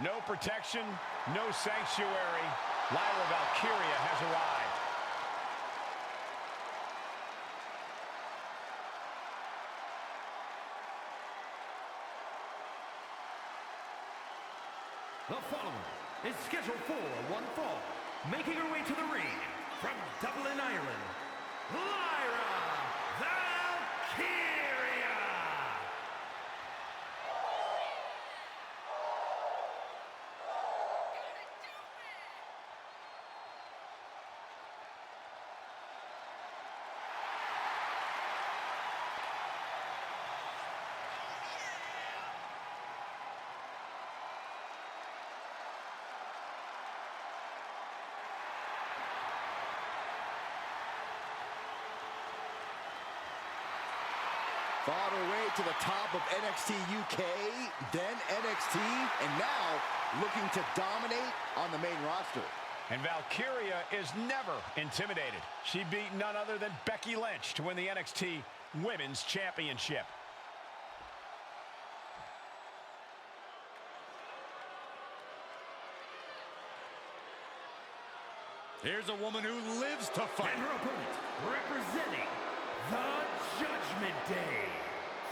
No protection, no sanctuary. Lyra Valkyria has arrived. The following is scheduled for one fall, making her way to the ring from Dublin, Ireland, Lyra Valkyria! Fought her way to the top of NXT UK, then NXT, and now looking to dominate on the main roster. And Valkyria is never intimidated. She beat none other than Becky Lynch to win the NXT Women's Championship. Here's a woman who lives to fight. And her opponent, representing the Judgment Day,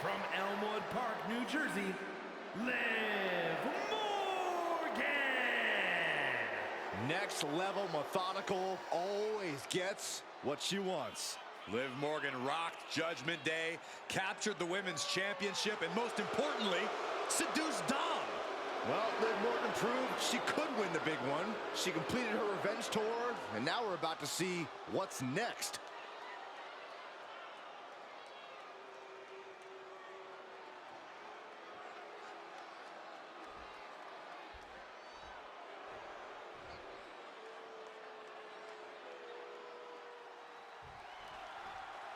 from Elmwood Park, New Jersey, Liv Morgan! Next level methodical, always gets what she wants. Liv Morgan rocked Judgment Day, captured the Women's Championship, and most importantly, seduced Dom. Well, Liv Morgan proved she could win the big one. She completed her revenge tour, and now we're about to see what's next.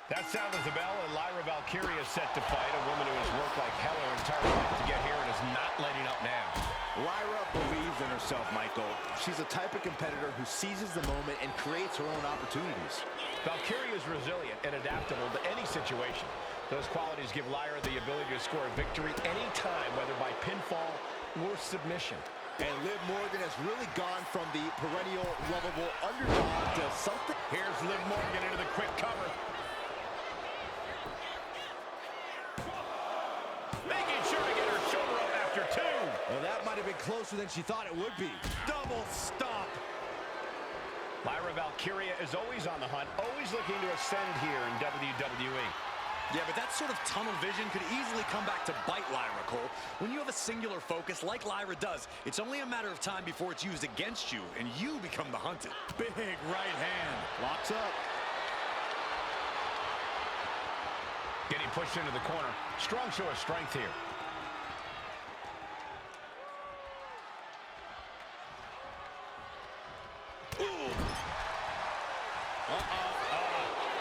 That sound is the bell, and Lyra Valkyria is set to fight, a woman who has worked like hell her entire life to get here and is not letting up now. Lyra believes in herself, Michael. She's the type of competitor who seizes the moment and creates her own opportunities. Valkyria is resilient and adaptable to any situation. Those qualities give Lyra the ability to score a victory anytime, whether by pinfall or submission. And Liv Morgan has really gone from the perennial lovable underdog to something. Here's Liv Morgan into the quick cover. Well, that might have been closer than she thought it would be. Double stomp. Lyra Valkyria is always on the hunt, always looking to ascend here in WWE. Yeah, but that sort of tunnel vision could easily come back to bite Lyra, Cole. When you have a singular focus like Lyra does, it's only a matter of time before it's used against you, and you become the hunted. Big right hand. Locks up. Getting pushed into the corner. Strong show of strength here.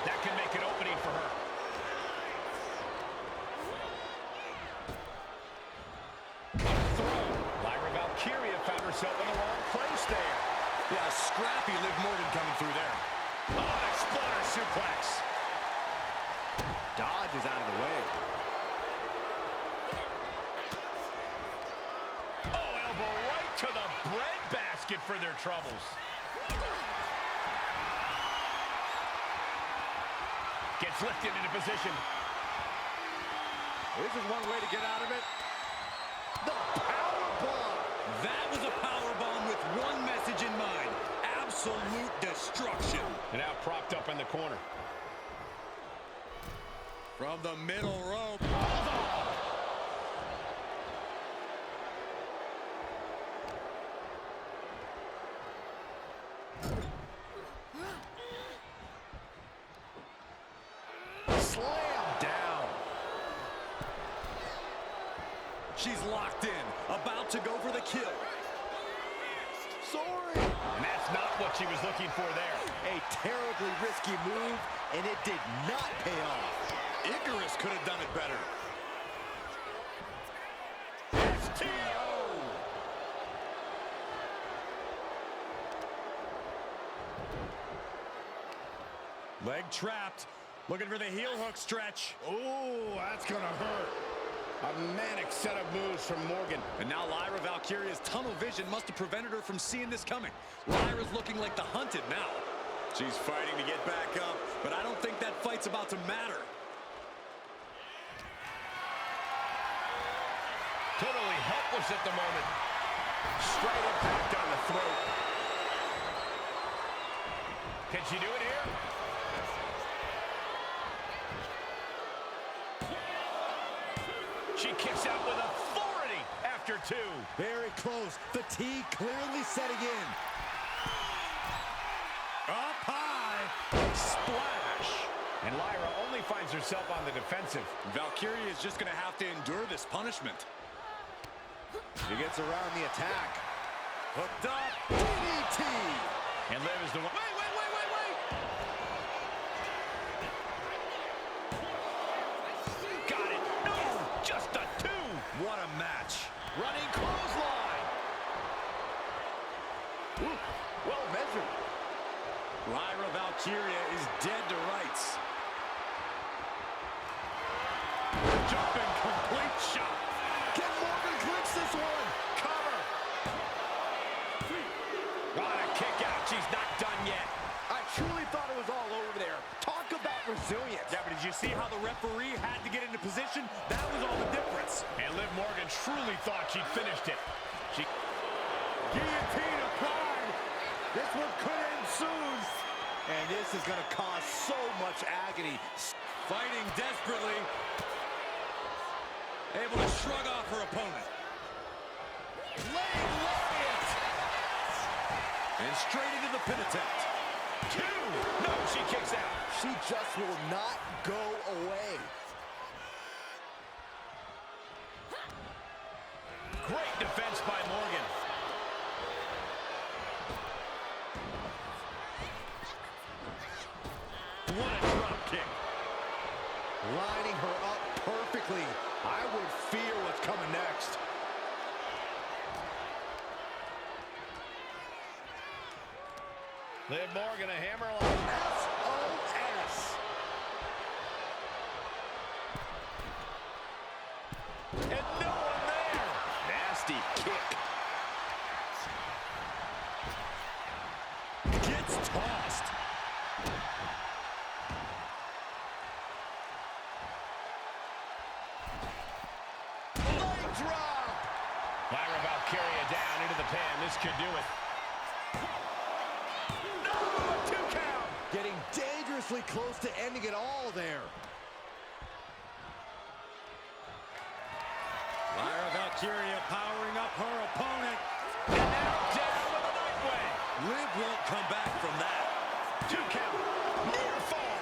That can make an opening for her. Lyra Valkyria found herself in the wrong place there. Yeah, scrappy Liv Morgan coming through there. Oh, exploder suplex. Dodge is out of the way. Oh, elbow right to the breadbasket for their troubles. Gets lifted into position. This is one way to get out of it. The powerbomb. That was a powerbomb with one message in mind. Absolute destruction. And now propped up in the corner. From the middle rope. Slam down. She's locked in, about to go for the kill. Sorry. And that's not what she was looking for there. A terribly risky move, and it did not pay off. Icarus could have done it better. STO. Leg trapped. Looking for the heel hook stretch. Oh, that's gonna hurt. A manic set of moves from Morgan. And now Lyra Valkyria's tunnel vision must have prevented her from seeing this coming. Lyra's looking like the hunted now. She's fighting to get back up, but I don't think that fight's about to matter. Totally helpless at the moment. Straight impact on the throat. Can she do it here? She kicks out with authority after two. Very close. Fatigue clearly setting in. Up high. Splash. And Lyra only finds herself on the defensive. Valkyria is just going to have to endure this punishment. She gets around the attack. Hooked up. DDT. And Liv is the one. Wait. Got it. No, just a two. What a match. Running clothesline. Ooh, well measured. Lyra Valkyria is dead to rights. Jumping complete shot. Can Morgan clinch this one? Cover. What a kick out. She's not done yet. I truly thought it was all over there. Talk about resilience. Yeah, but did you see how the referee had to get into position? That was all the difference. And Liv Morgan truly thought she'd finished it. Guillotine applied. This one could end soon. And this is going to cause so much agony. Fighting desperately. Able to shrug off her opponent. Leg lariat. And straight into the pin attempt. Two. No, she kicks out. She just will not go away. Great defense by Morgan. What a drop kick. Lining her up perfectly. I would fear what's coming next. Liv Morgan, a hammerlock. SOS. And no one there. Nasty kick. Gets tossed. Leg drop. Lyra Valkyria down into the pen. This could do it. No, a 2 count. Getting dangerously close to ending it all there. Lyra Valkyria powering up her opponent. And now down with a nightway. Liv won't come back from that. 2 count. Near fall.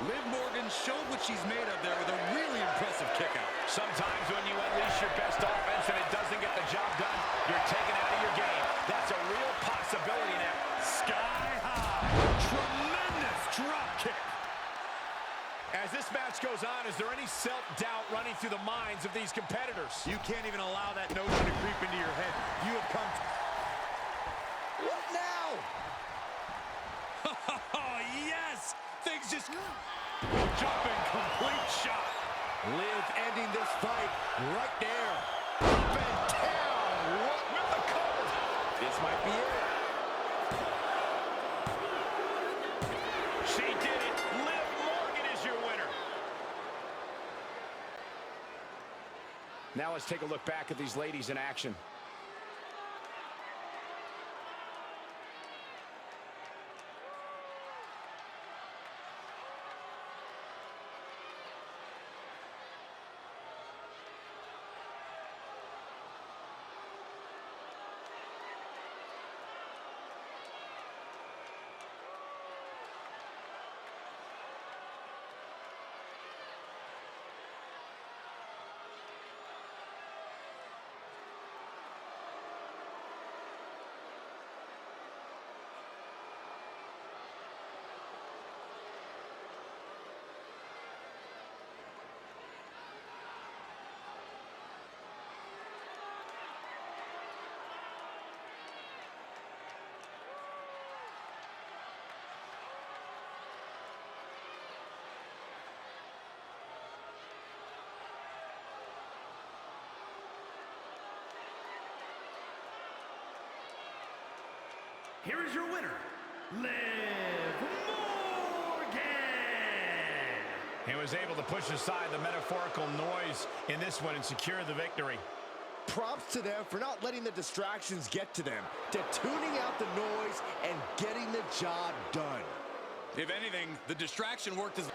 Liv Morgan showed what she's made of there with a really impressive kick out. Sometimes when you unleash your best offense and it doesn't get the job done, you're taken out of your game. That's a real possibility now. Sky high. Tremendous drop kick. As this match goes on, is there any self-doubt running through the minds of these competitors? You can't even allow that notion to creep into your head. You have come. What now? Oh, yes! Things just... Jumping complete shot. Liv ending this fight right there. Up and down. What With the cover. This might be it. She did it. Liv Morgan is your winner. Now let's take a look back at these ladies in action. here is your winner, Liv Morgan. He was able to push aside the metaphorical noise in this one and secure the victory. Props to them for not letting the distractions get to them, to tuning out the noise and getting the job done. If anything, the distraction worked as...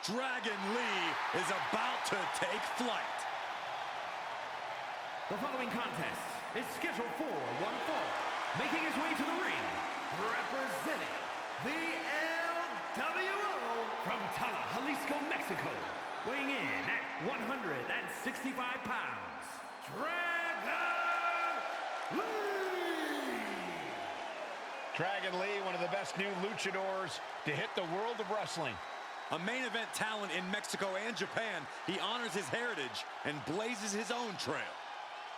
Dragon Lee is about to take flight. The following contest is scheduled for one fall. Making his way to the ring, representing the LWO from Tala, Jalisco, Mexico. Weighing in at 165 pounds, Dragon Lee! Dragon Lee, one of the best new luchadors to hit the world of wrestling. A main event talent in Mexico and Japan, he honors his heritage and blazes his own trail.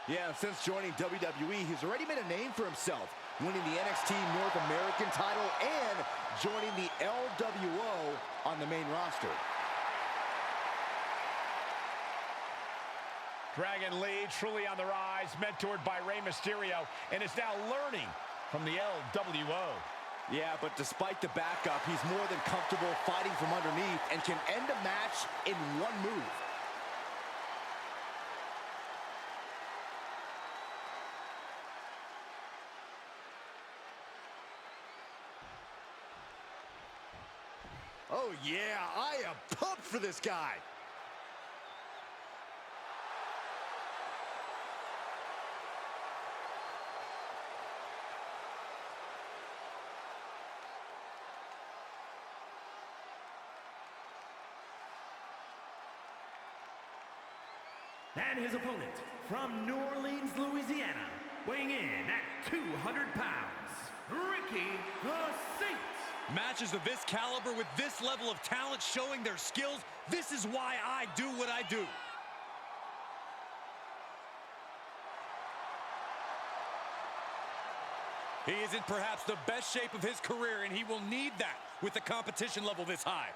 Yeah, since joining WWE, he's already made a name for himself, winning the NXT North American title and joining the LWO on the main roster. Dragon Lee, truly on the rise, mentored by Rey Mysterio, and is now learning from the LWO. Yeah, but despite the backup, he's more than comfortable fighting from underneath and can end a match in one move. Oh yeah, I am pumped for this guy. And his opponent, from New Orleans, Louisiana, weighing in at 200 pounds, Ricky the Saint. Matches of this caliber with this level of talent showing their skills, this is why I do what I do. He is in perhaps the best shape of his career, and he will need that with the competition level this high.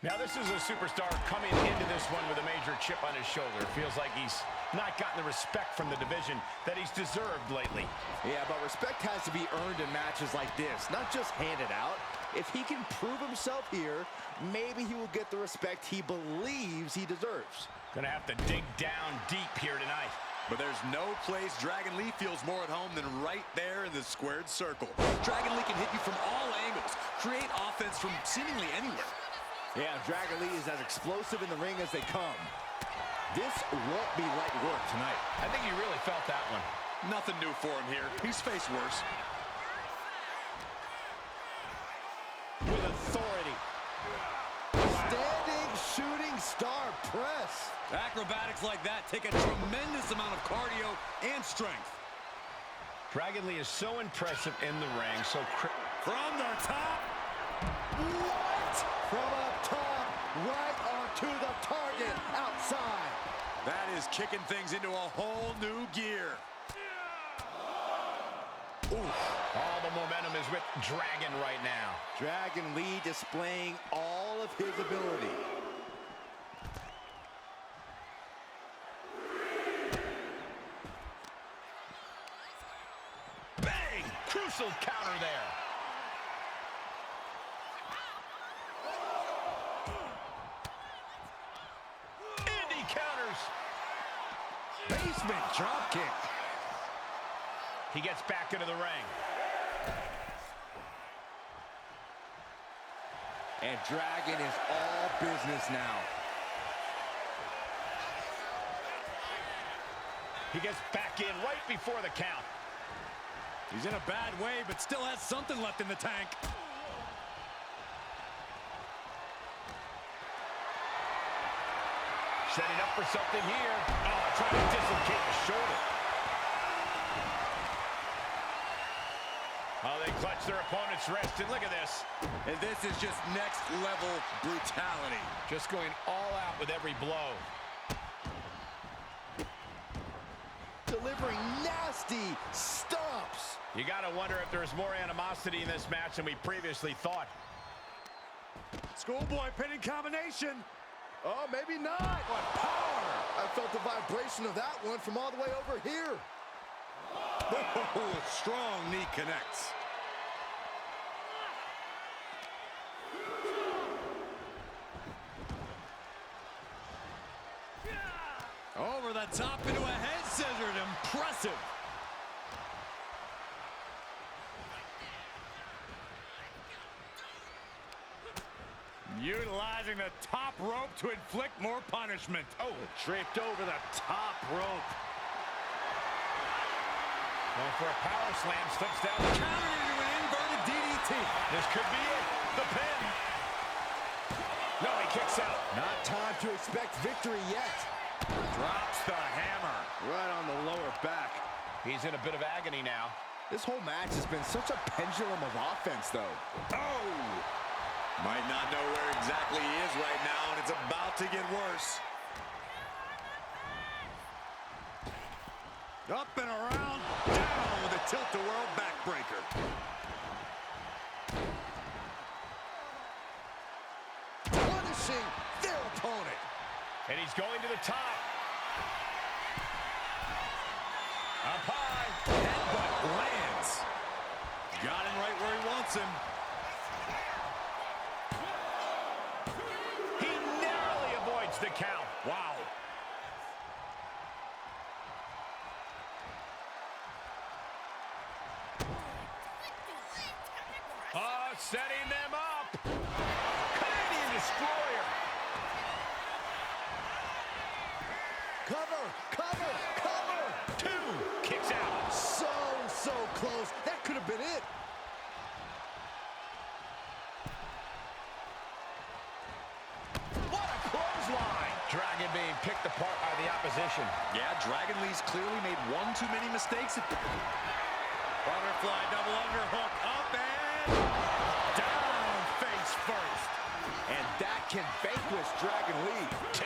Now, this is a superstar coming into this one with a major chip on his shoulder. Feels like he's not gotten the respect from the division that he's deserved lately. Yeah, but respect has to be earned in matches like this, not just handed out. If he can prove himself here, maybe he will get the respect he believes he deserves. Gonna have to dig down deep here tonight. But there's no place Dragon Lee feels more at home than right there in the squared circle. Dragon Lee can hit you from all angles, create offense from seemingly anywhere. Yeah, Dragon Lee is as explosive in the ring as they come. This won't be light work tonight. I think he really felt that one. Nothing new for him here. He's faced worse. With authority. Standing shooting star press. Acrobatics like that take a tremendous amount of cardio and strength. Dragon Lee is so impressive in the ring, so from the top. What? From up top, right onto the target outside. That is kicking things into a whole new gear. All the momentum is with Dragon right now. Dragon Lee displaying all of his ability. Bang! Crucial counter there. And he counters. Basement drop kick. He gets back into the ring. And Dragon is all business now. He gets back in right before the count. He's in a bad way, but still has something left in the tank. Setting up for something here. Oh, trying to dislocate the shoulder. Oh, they clutch their opponent's wrist, and look at this. And this is just next level brutality. Just going all out with every blow. Delivering nasty stomps. You gotta wonder if there's more animosity in this match than we previously thought. Schoolboy pinning combination. Oh, maybe not. What power! I felt the vibration of that one from all the way over here. Oh, strong knee connects. Over the top into a head scissors. Impressive. Utilizing the top rope to inflict more punishment. Oh, draped over the top rope. Going for a power slam, slips down. Countered into an inverted DDT. This could be it. The pin. No, he kicks out. Not time to expect victory yet. Drops the hammer. Right on the lower back. He's in a bit of agony now. This whole match has been such a pendulum of offense, though. Oh! Might not know where exactly he is right now, and it's about to get worse. Up and around, down with a tilt-a-whirl backbreaker. Punishing their opponent. And he's going to the top. Up high. Headbutt lands. Got him right where he wants him. He narrowly avoids the count. Wow. Setting them up. Canadian Destroyer. Cover, cover, cover. 2. Kicks out. So close. That could have been it. What a clothesline. Dragon being picked apart by the opposition. Yeah, Dragon Lee's clearly made one too many mistakes. Butterfly double underhook up and down face first. And that can vanquish Dragon Lee. 2.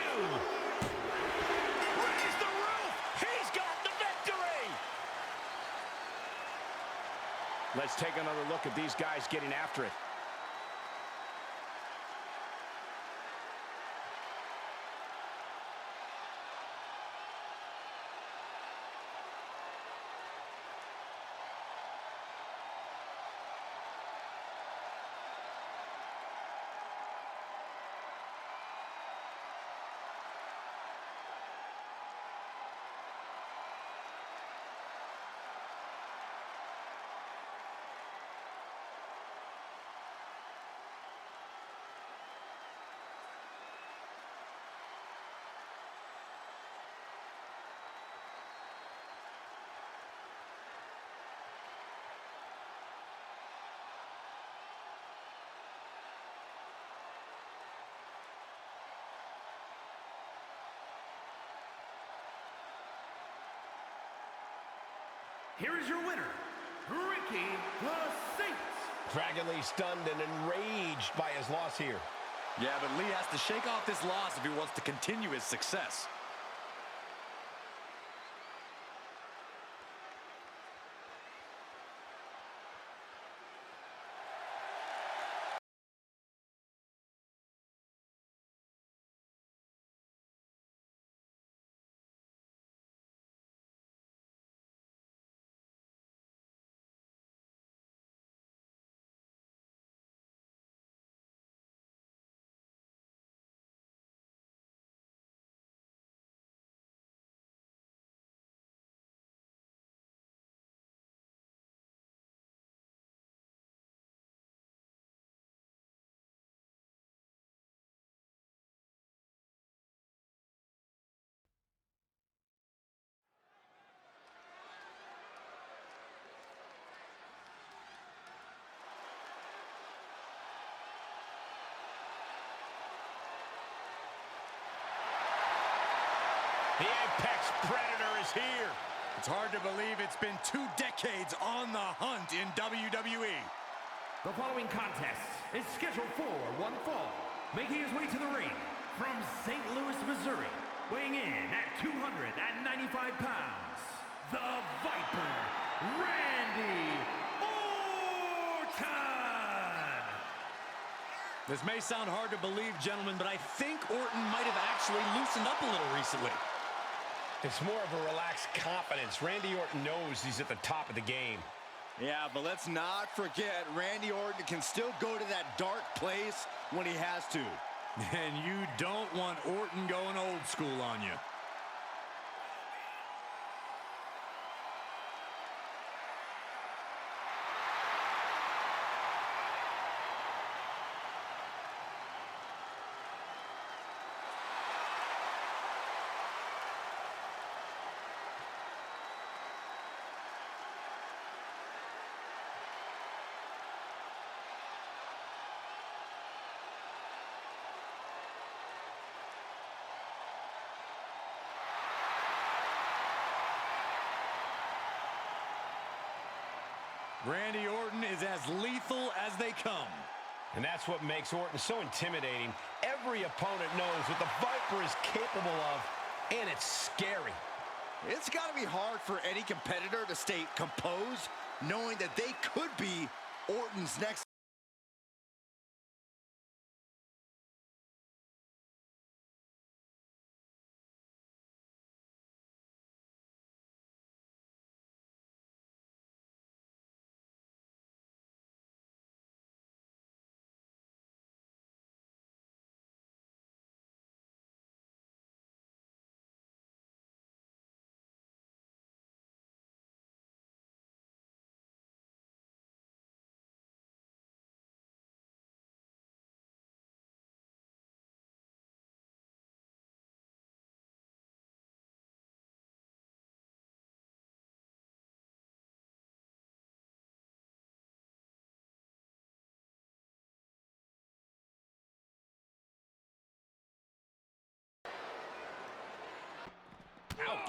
Raise the roof. He's got the victory. Let's take another look at these guys getting after it. here is your winner, Ricky the Saint. Dragon Lee stunned and enraged by his loss here. Yeah, but Lee has to shake off this loss if he wants to continue his success. The Apex Predator is here. It's hard to believe it's been 2 decades on the hunt in WWE. The following contest is scheduled for one fall. Making his way to the ring from St. Louis, Missouri, weighing in at 295 pounds, the Viper, Randy Orton! This may sound hard to believe, gentlemen, but I think Orton might have actually loosened up a little recently. It's more of a relaxed confidence. Randy Orton knows he's at the top of the game. Yeah, but let's not forget, Randy Orton can still go to that dark place when he has to. And you don't want Orton going old school on you. Randy Orton is as lethal as they come. And that's what makes Orton so intimidating. Every opponent knows what the Viper is capable of, and it's scary. It's got to be hard for any competitor to stay composed, knowing that they could be Orton's next.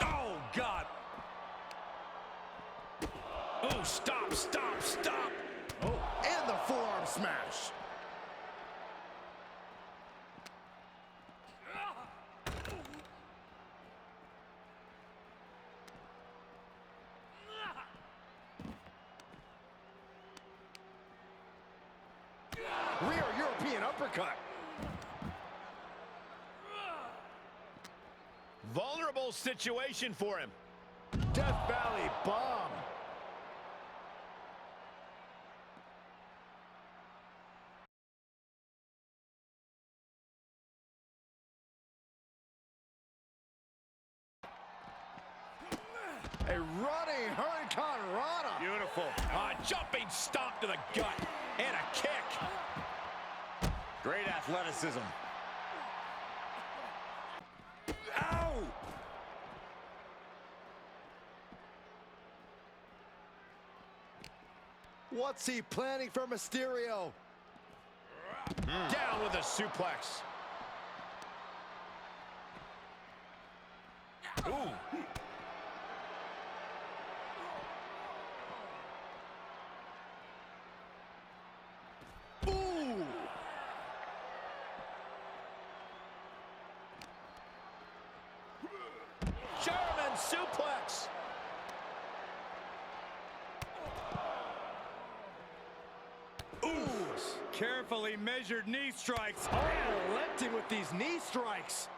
Oh, God. Oh, stop, stop, stop. Oh, and the forearm smash. Rear European uppercut. Vulnerable situation for him. Death Valley bomb. A running Hurricane Rana. Beautiful. Jumping stomp to the gut. And a kick. Great athleticism. Ow! What's he planning for Mysterio? Down with a suplex. Ooh. suplex. Ooh, carefully measured knee strikes. Oh, relenting with these knee strikes.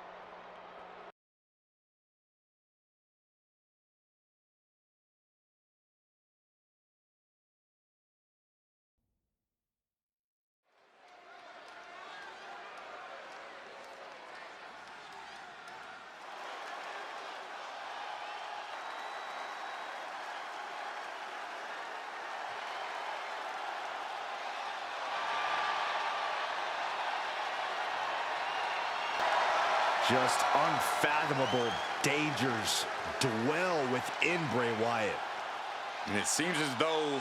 Just unfathomable dangers dwell within Bray Wyatt. And it seems as though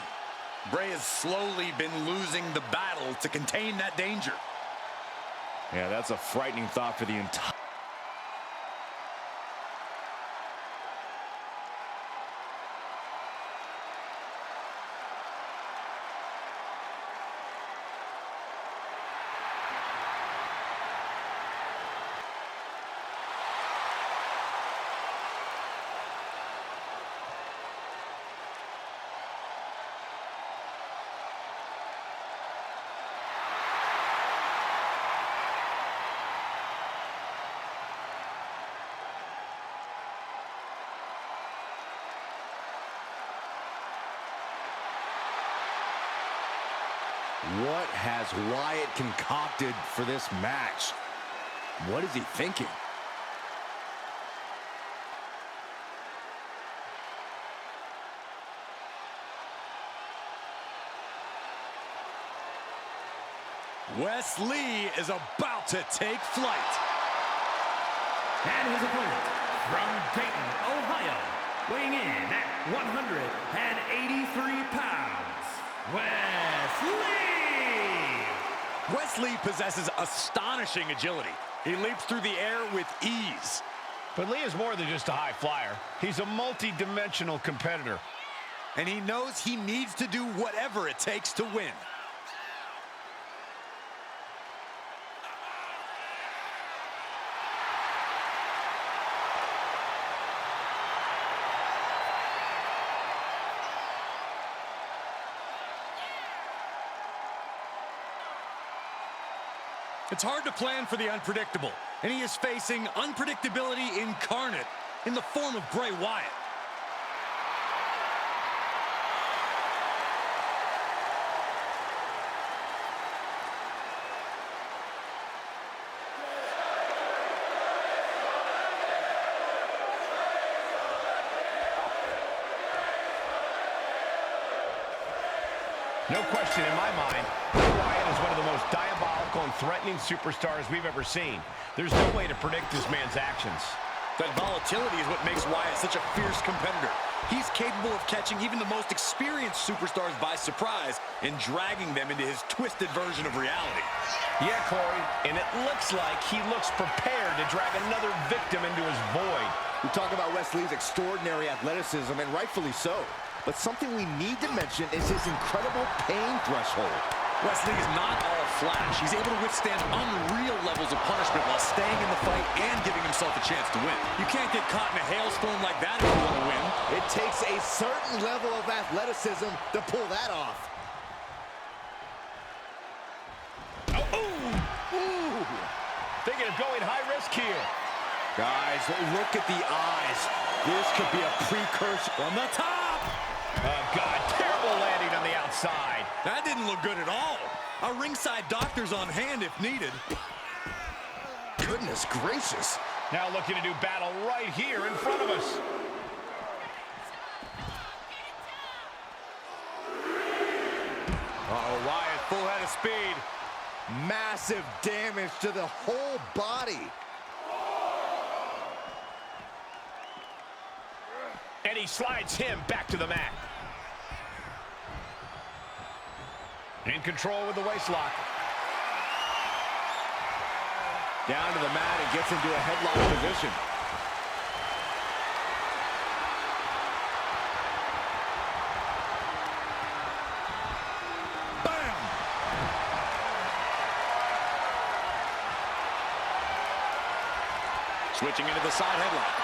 Bray has slowly been losing the battle to contain that danger. Yeah, that's a frightening thought for the entire... What has Wyatt concocted for this match? What is he thinking? Wes Lee is about to take flight. And his opponent, from Dayton, Ohio, weighing in at 183 pounds, Wes Lee! Wes Lee possesses astonishing agility. He leaps through the air with ease. But Lee is more than just a high flyer. He's a multi-dimensional competitor. And he knows he needs to do whatever it takes to win. It's hard to plan for the unpredictable, and he is facing unpredictability incarnate in the form of Bray Wyatt. No question in my mind, Bray Wyatt is one of the most diabolical and threatening superstars we've ever seen. There's no way to predict this man's actions. That volatility is what makes Wyatt such a fierce competitor. He's capable of catching even the most experienced superstars by surprise and dragging them into his twisted version of reality. Yeah, Corey, and it looks like he looks prepared to drag another victim into his void. We talk about Wes Lee's extraordinary athleticism, and rightfully so. But something we need to mention is his incredible pain threshold. Wes Lee is not all flash. He's able to withstand unreal levels of punishment while staying in the fight and giving himself a chance to win. You can't get caught in a hailstorm like that if you want to win. It takes a certain level of athleticism to pull that off. Ooh! Thinking of going high risk here. Guys, look at the eyes. This could be a precursor. From the top! Oh, God, terrible landing on the outside. That didn't look good at all. Our ringside doctor's on hand if needed. Goodness gracious. Now looking to do battle right here in front of us. Uh-oh, Wyatt, full head of speed. Massive damage to the whole body. And he slides him back to the mat. In control with the waistlock. Down to the mat and gets into a headlock position. Bam! Switching into the side headlock.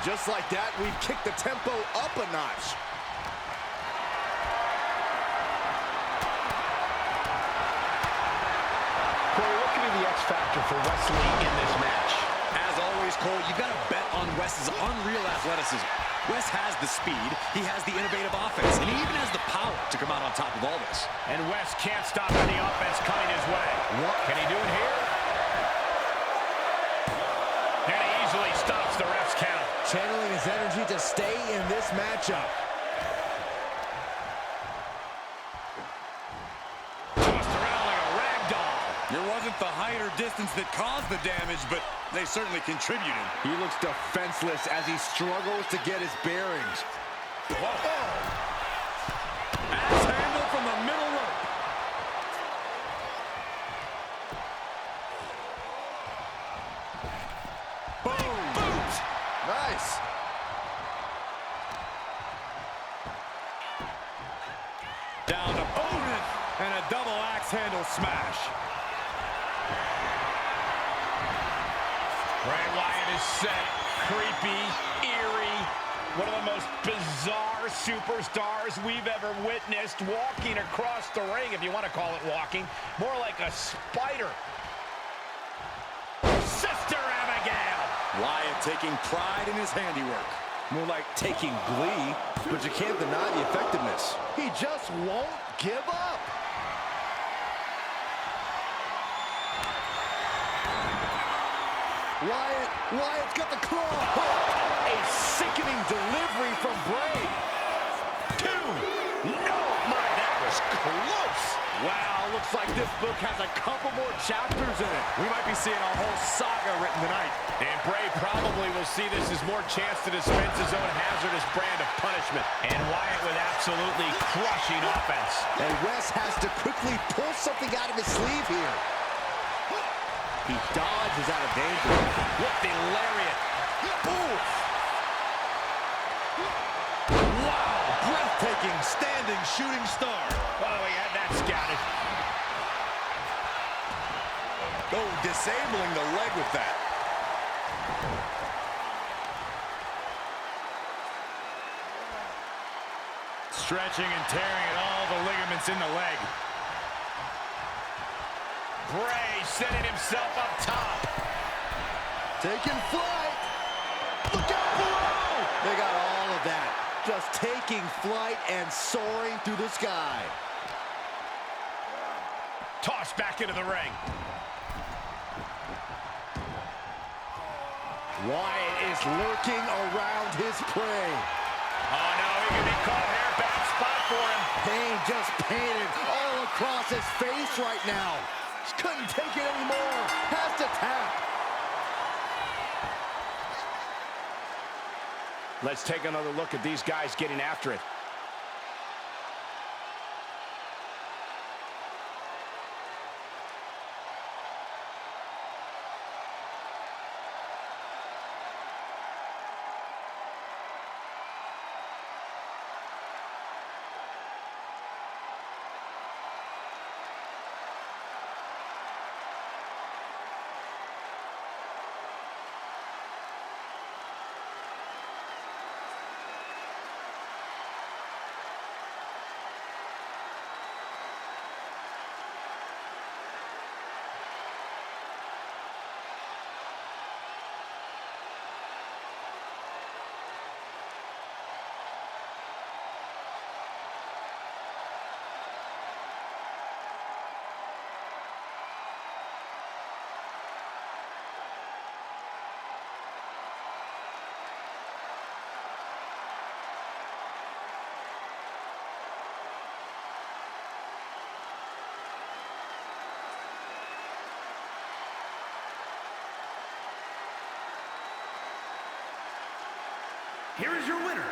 just like that, we've kicked the tempo up a notch. Corey, what could be the X factor for Wesley in this match? As always, Cole, you got to bet on Wes's unreal athleticism. Wes has the speed, he has the innovative offense, and he even has the power to come out on top of all this. And Wes can't stop any offense coming his way. What can he do it here? And he easily stops the ref's count. Channeling his energy to stay in this matchup. Tossed around like a rag doll. It wasn't the height or distance that caused the damage, but they certainly contributed. He looks defenseless as he struggles to get his bearings. Whoa. Axe handle from the middle rope. Boom. Boot. Nice. Down to opponent and a double axe handle smash. Bray Wyatt is set, creepy, eerie, one of the most bizarre superstars we've ever witnessed, walking across the ring, if you want to call it walking, more like a spider. Sister Abigail! Wyatt taking pride in his handiwork. More like taking glee, but you can't deny the effectiveness. He just won't give up. Wyatt's got the claw hook. A sickening delivery from Bray. 2. No, my, that was close. Wow, looks like this book has a couple more chapters in it. We might be seeing a whole saga written tonight. And Bray probably will see this as more chance to dispense his own hazardous brand of punishment. And Wyatt with absolutely crushing offense. And Wes has to quickly pull something out of his sleeve here. He dodges out of danger. What the lariat. Ooh. Wow, breathtaking standing shooting star. Oh, he had that scouted. Oh, disabling the leg with that. Stretching and tearing at all the ligaments in the leg. Bray setting himself up top. Taking flight. Look out below. They got all of that. Just taking flight and soaring through the sky. Tossed back into the ring. Wyatt is lurking around his prey. Oh, no, he can be caught here. Bad spot for him. Pain just painted all across his face right now. Just couldn't take it anymore. Has to tap. Let's take another look at these guys getting after it. Here is your winner,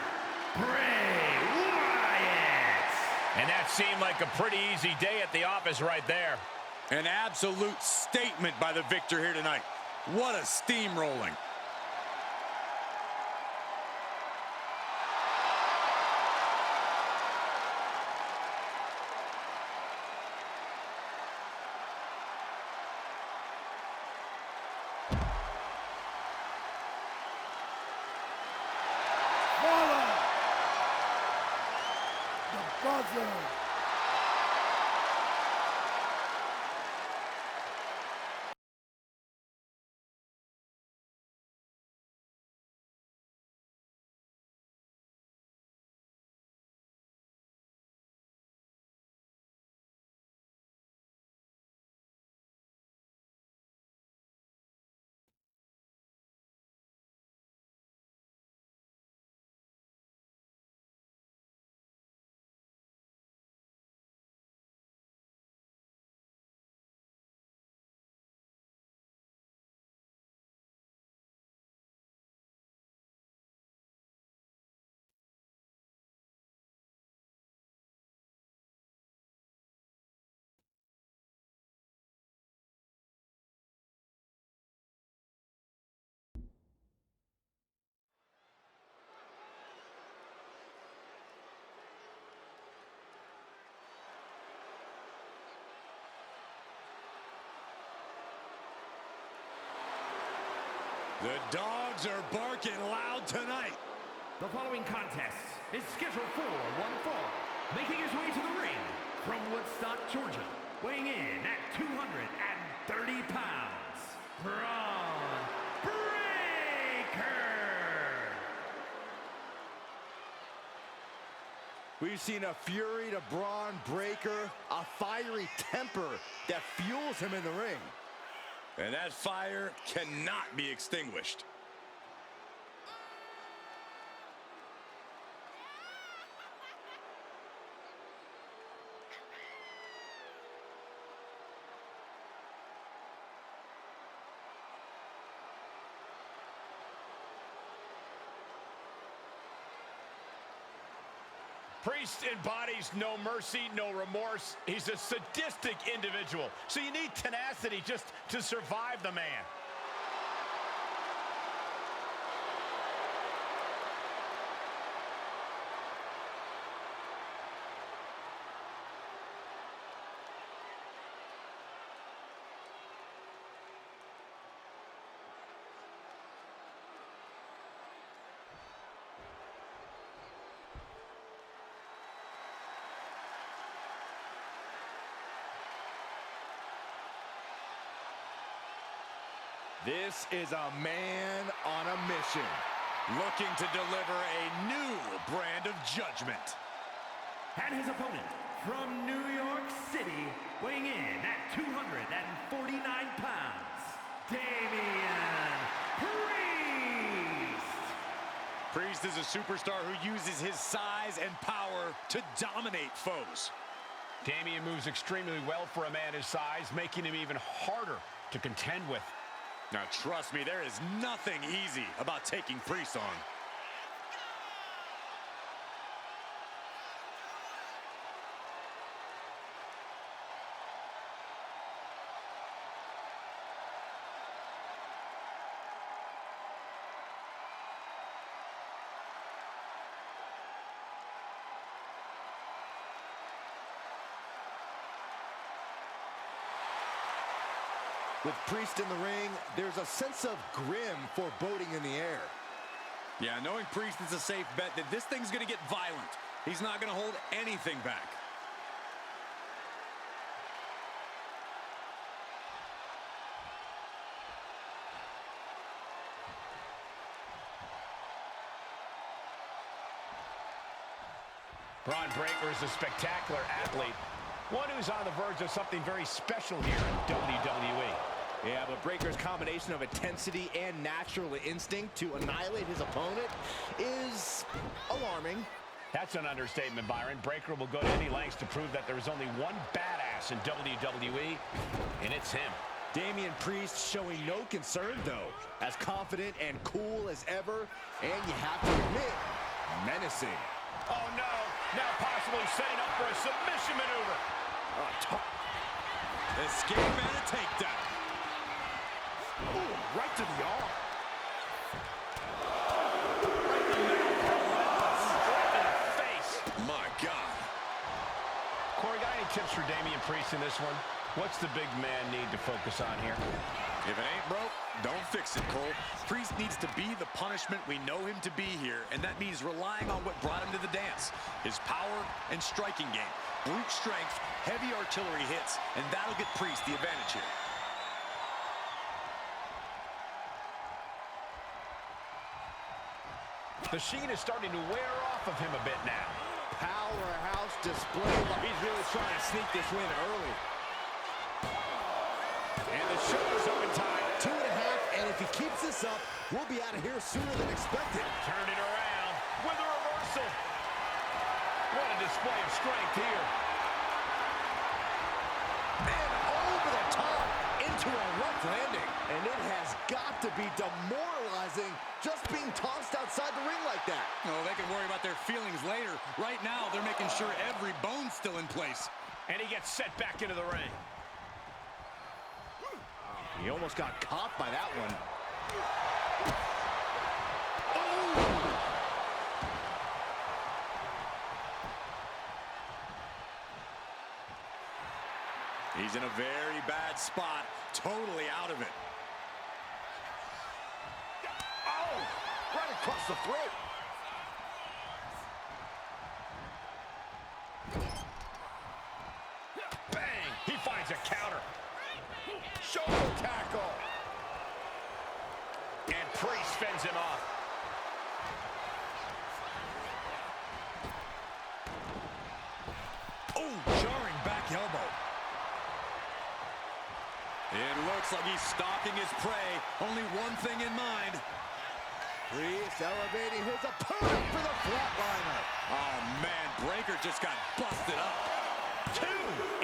Bray Wyatt. And that seemed like a pretty easy day at the office right there. An absolute statement by the victor here tonight. What a steamrolling. Buzzer. The dogs are barking loud tonight. The following contest is scheduled for one fall. Making his way to the ring from Woodstock, Georgia, weighing in at 230 pounds, Braun Breaker. We've seen a fury to Braun Breaker, a fiery temper that fuels him in the ring. And that fire cannot be extinguished. Priest embodies no mercy, no remorse. He's a sadistic individual. So you need tenacity just to survive the man. This is a man on a mission, Looking to deliver a new brand of judgment. And his opponent from New York City, weighing in at 249 pounds, Damian Priest. Priest is a superstar who uses his size and power to dominate foes. Damian moves extremely well for a man his size, making him even harder to contend with. Now, trust me, there is nothing easy about taking Priest on. With Priest in the ring, there's a sense of grim foreboding in the air. Yeah, knowing Priest is a safe bet that this thing's going to get violent. He's not going to hold anything back. Braun Breaker is a spectacular athlete, one who's on the verge of something very special here in WWE. Yeah, but Breaker's combination of intensity and natural instinct to annihilate his opponent is alarming. That's an understatement, Byron. Breaker will go to any lengths to prove that there is only one badass in WWE, and it's him. Damian Priest showing no concern, though, as confident and cool as ever, and you have to admit, menacing. Oh, no. Now possibly setting up for a submission maneuver. Escape and a takedown. Ooh, right to the arm. Right in the face. My God. Corey, got any tips for Damian Priest in this one? What's the big man need to focus on here? If it ain't broke, Don't fix it, Cole. Priest needs to be the punishment we know him to be here, and that means relying on what brought him to the dance. His power and striking game. Brute strength, heavy artillery hits, and that'll get Priest the advantage here. The sheen is starting to wear off of him a bit now. Powerhouse display. He's really trying to sneak this win early. And the shoulders up in time. 2.5, and if he keeps this up, we'll be out of here sooner than expected. Turn it around with a reversal. What a display of strength here. And over the top into a rough landing. And it has got to be demoralizing just being tossed outside the ring like that. Oh, they can worry about their feelings later. Right now, they're making sure every bone's still in place. And he gets set back into the ring. He almost got caught by that one. Oh! He's in a very bad spot, totally out of it. Oh! Right across the throat. Bang! He finds a counter. Shoulder tackle. And Priest fends him off. Oh, jarring back elbow. It looks like he's stalking his prey. Only one thing in mind. Priest elevating his opponent for the flatliner. Oh, man, Breaker just got busted up. 2,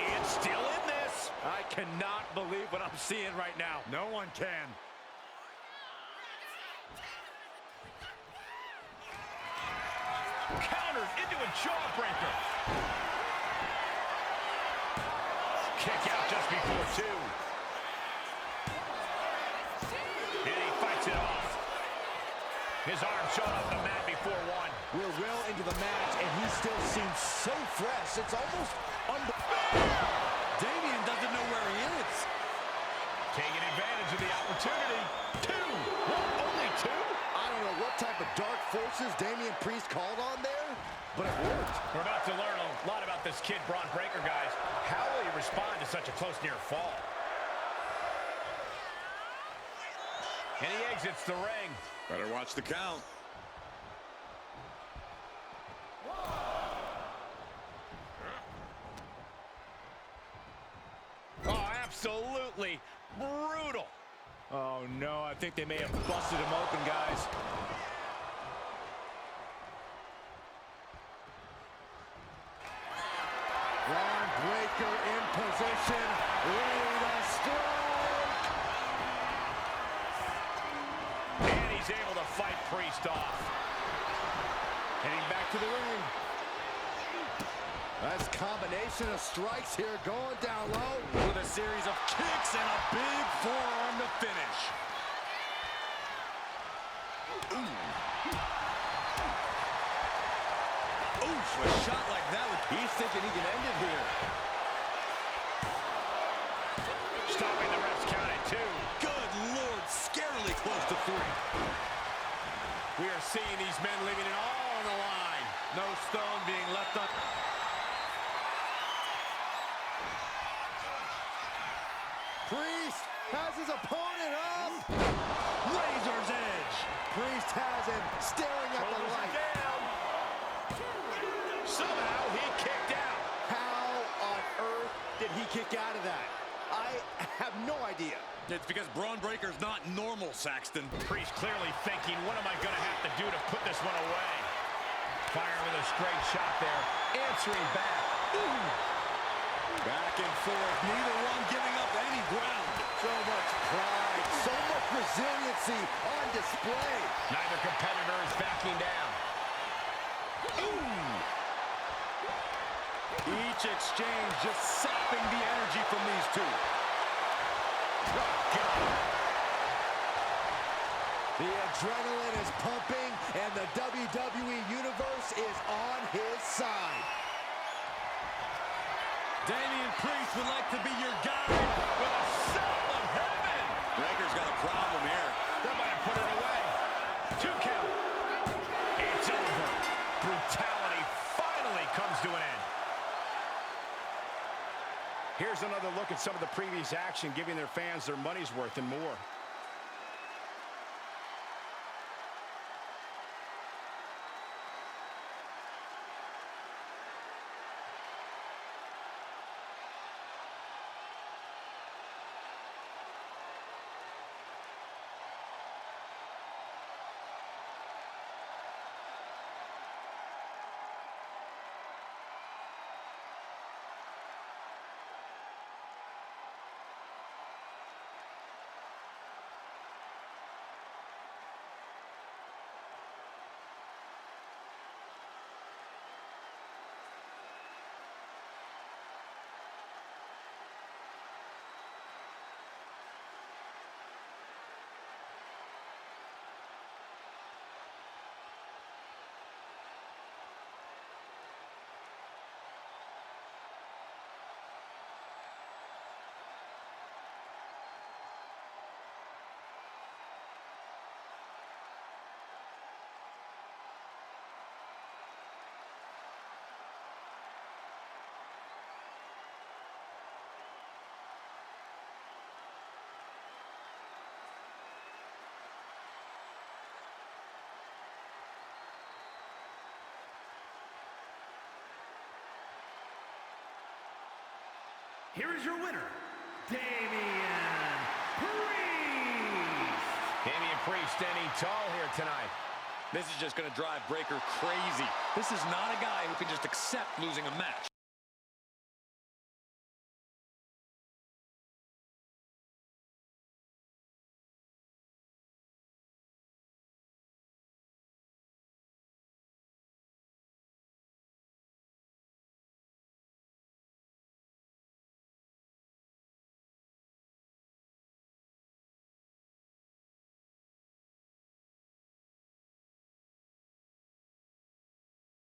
and still in this. I cannot believe what I'm seeing right now. No one can. Countered into a jawbreaker. Kick out just before 2. And he fights it off. His arm showed up the mat before 1. We're well into the match, and he still seems so fresh. It's almost unbelievable. Damian doesn't know where he is. Taking advantage of the opportunity. 2. What? Only 2? I don't know what type of dark forces Damian Priest called on there, but it worked. We're about to learn a lot about this kid, Braun Breaker, guys. How will he respond to such a close near fall? And he exits the ring. Better watch the count. Oh, absolutely brutal. Oh, no, I think they may have busted him open, guys. Braun Breaker in position, ready to strike. And he's able to fight Priest off. Heading back to the ring. Nice combination of strikes here, going down low. With a series of kicks and a big forearm to finish. Oof, a shot like that would... He's thinking he can end it here. Stopping the ref's count at 2. Good Lord, scarily close to 3. We are seeing these men leaving it all on the line. No stone being left up. Priest has his opponent up. Razor's edge. Priest has him staring at the light. Down. Somehow he kicked out. How on earth did he kick out of that? I have no idea. It's because Braun Breaker's not normal, Saxton. Priest clearly thinking, what am I going to have to do to put this one away? Firing with a straight shot there. Answering back. Ooh. Back and forth, neither one giving up any ground. So much pride, so much resiliency on display. Neither competitor is backing down. Ooh. Each exchange just sapping the energy from these two. Oh, God. The adrenaline is pumping, and the WWE Universe is on his side. Damian Priest would like to be your guide. With a sound of heaven. Breaker's got a problem here. to an end. Here's another look at some of the previous action, giving their fans their money's worth and more. Here is your winner, Damian Priest. Damian Priest standing tall here tonight. This is just going to drive Breakker crazy. This is not a guy who can just accept losing a match.